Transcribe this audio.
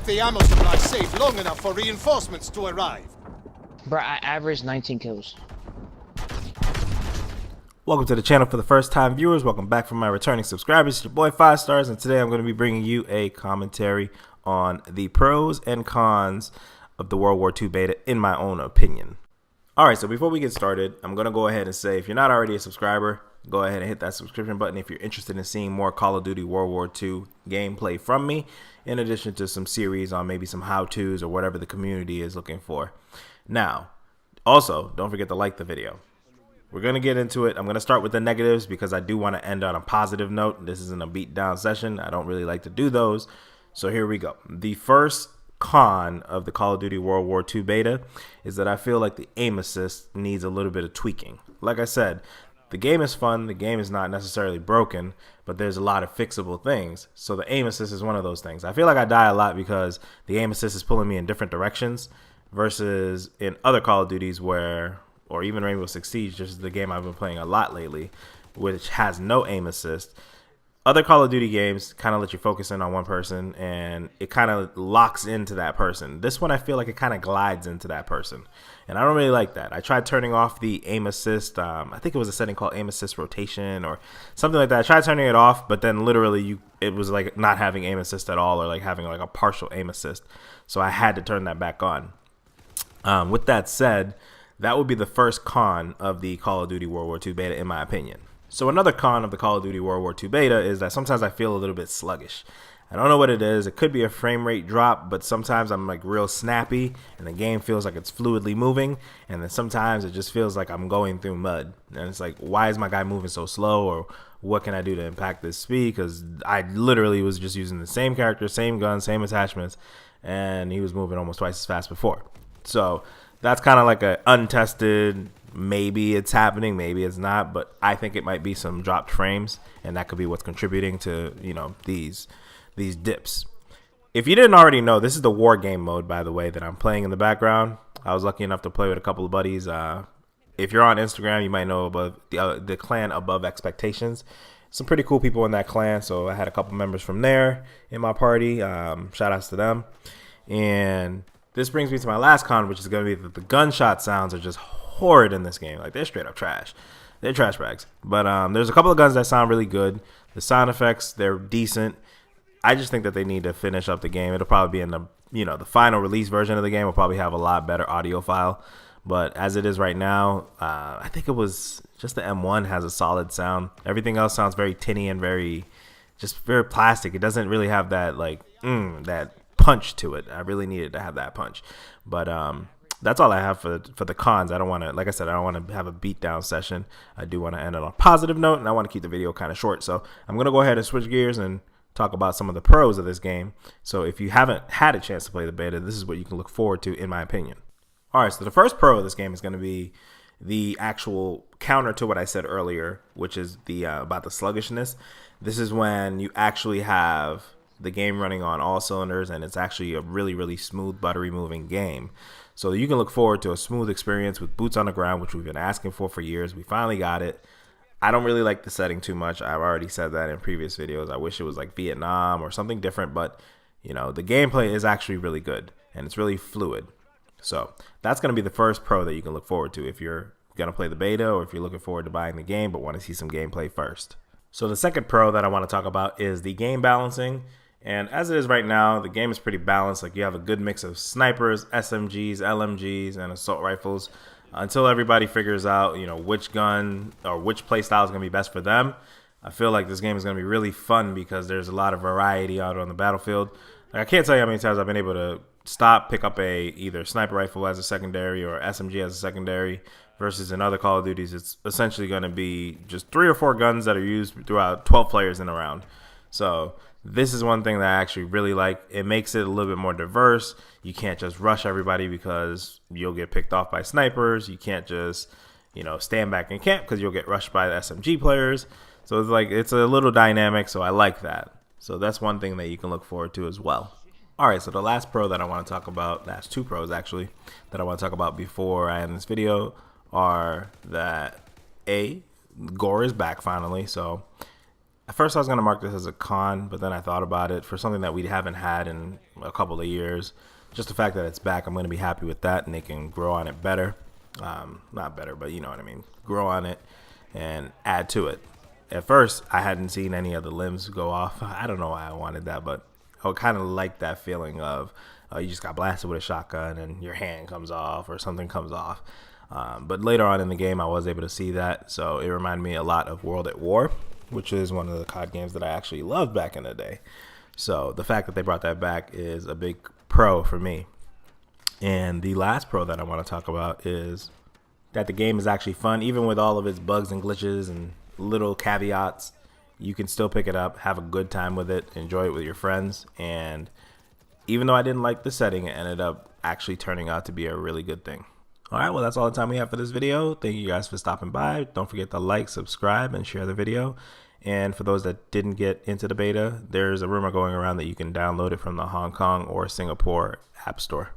the ammo supply safe long enough for reinforcements to arrive. Bro, I averaged 19 kills. Welcome to the channel for the first time viewers. Welcome back from my returning subscribers. It's your boy 5 Stars, and today I'm going to be bringing you a commentary on the pros and cons of the World War II beta in my own opinion. Alright, so before we get started, I'm going to go ahead and say if you're not already a subscriber, go ahead and hit that subscription button if you're interested in seeing more Call of Duty World War II gameplay from me, in addition to some series on maybe some how-tos or whatever the community is looking for. Now, also, don't forget to like the video. We're going to get into it. I'm going to start with the negatives because I do want to end on a positive note. This isn't a beat down session. I don't really like to do those. So here we go. The first con of the Call of Duty World War II beta is that I feel like the aim assist needs a little bit of tweaking. Like I said, the game is fun. The game is not necessarily broken, but there's a lot of fixable things. So the aim assist is one of those things. I feel like I die a lot because the aim assist is pulling me in different directions versus in other Call of Duties where, or even Rainbow Six Siege, just the game I've been playing a lot lately, which has no aim assist. Other Call of Duty games kind of let you focus in on one person and it kind of locks into that person. This one I feel like it kind of glides into that person, and I don't really like that. I tried turning off the aim assist. I think it was a setting called aim assist rotation or something like that. I tried turning it off, but then literally it was like not having aim assist at all, or like having like a partial aim assist. So I had to turn that back on. With that said, that would be the first con of the Call of Duty World War II beta in my opinion. So another con of the Call of Duty World War II beta is that sometimes I feel a little bit sluggish. I don't know what it is. It could be a frame rate drop, but sometimes I'm like real snappy and the game feels like it's fluidly moving, and then sometimes it just feels like I'm going through mud. And it's like, why is my guy moving so slow, or what can I do to impact this speed? Because I literally was just using the same character, same gun, same attachments, and he was moving almost twice as fast before. So that's kind of like a untested, maybe it's happening, maybe it's not, but I think it might be some dropped frames, and that could be what's contributing to, you know, these dips. If you didn't already know, this is the war game mode, by the way, that I'm playing in the background. I was lucky enough to play with a couple of buddies. If you're on Instagram, you might know about the clan Above Expectations. Some pretty cool people in that clan, so I had a couple members from there in my party. Shout outs to them. And this brings me to my last con, which is going to be that the gunshot sounds are just horrid in this game. Like, they're straight up trash. They're trash bags. But there's a couple of guns that sound really good. The sound effects, they're decent. I just think that they need to finish up the game. It'll probably be in the, you know, the final release version of the game will probably have a lot better audio file. But as it is right now, I think it was just the M1 has a solid sound. Everything else sounds very tinny and very plastic. It doesn't really have that like that punch to it. I really needed to have that punch. But that's all I have for the cons. I don't want to, like I said, I don't want to have a beat down session. I do want to end on a positive note, and I want to keep the video kind of short. So I'm going to go ahead and switch gears and talk about some of the pros of this game. So if you haven't had a chance to play the beta, this is what you can look forward to, in my opinion. All right, so the first pro of this game is going to be the actual counter to what I said earlier, which is the about the sluggishness. This is when you actually have the game running on all cylinders, and it's actually a really, really smooth, buttery moving game. So you can look forward to a smooth experience with boots on the ground, which we've been asking for years. We finally got it. I don't really like the setting too much. I've already said that in previous videos. I wish it was like Vietnam or something different, but you know, the gameplay is actually really good and it's really fluid. So that's going to be the first pro that you can look forward to if you're going to play the beta, or if you're looking forward to buying the game but want to see some gameplay first. So the second pro that I want to talk about is the game balancing. And as it is right now, the game is pretty balanced. Like, you have a good mix of snipers, SMGs, LMGs, and assault rifles. Until everybody figures out, you know, which gun or which play style is going to be best for them, I feel like this game is going to be really fun because there's a lot of variety out on the battlefield. Like, I can't tell you how many times I've been able to pick up either sniper rifle as a secondary or SMG as a secondary, versus in other Call of Duties, it's essentially going to be just 3 or 4 guns that are used throughout 12 players in a round. So this is one thing that I actually really like. It makes it a little bit more diverse. You can't just rush everybody because you'll get picked off by snipers. You can't just, you know, stand back and camp because you'll get rushed by the SMG players. So it's like, it's a little dynamic, so I like that. So that's one thing that you can look forward to as well. All right, so the last pro that I want to talk about, last 2 pros actually, that I want to talk about before I end this video are that gore is back finally. So At first I was going to mark this as a con, but then I thought about it. For something that we haven't had in a couple of years, just the fact that it's back, I'm going to be happy with that, and they can grow on it better. Not better, but you know what I mean. Grow on it and add to it. At first, I hadn't seen any of the limbs go off. I don't know why I wanted that, but I kind of like that feeling of you just got blasted with a shotgun and your hand comes off or something comes off. But later on in the game, I was able to see that, so it reminded me a lot of World at War, which is one of the COD games that I actually loved back in the day. So the fact that they brought that back is a big pro for me. And the last pro that I want to talk about is that the game is actually fun. Even with all of its bugs and glitches and little caveats, you can still pick it up, have a good time with it, enjoy it with your friends. And even though I didn't like the setting, it ended up actually turning out to be a really good thing. All right, well, that's all the time we have for this video. Thank you guys for stopping by. Don't forget to like, subscribe, and share the video. And for those that didn't get into the beta, there's a rumor going around that you can download it from the Hong Kong or Singapore App Store.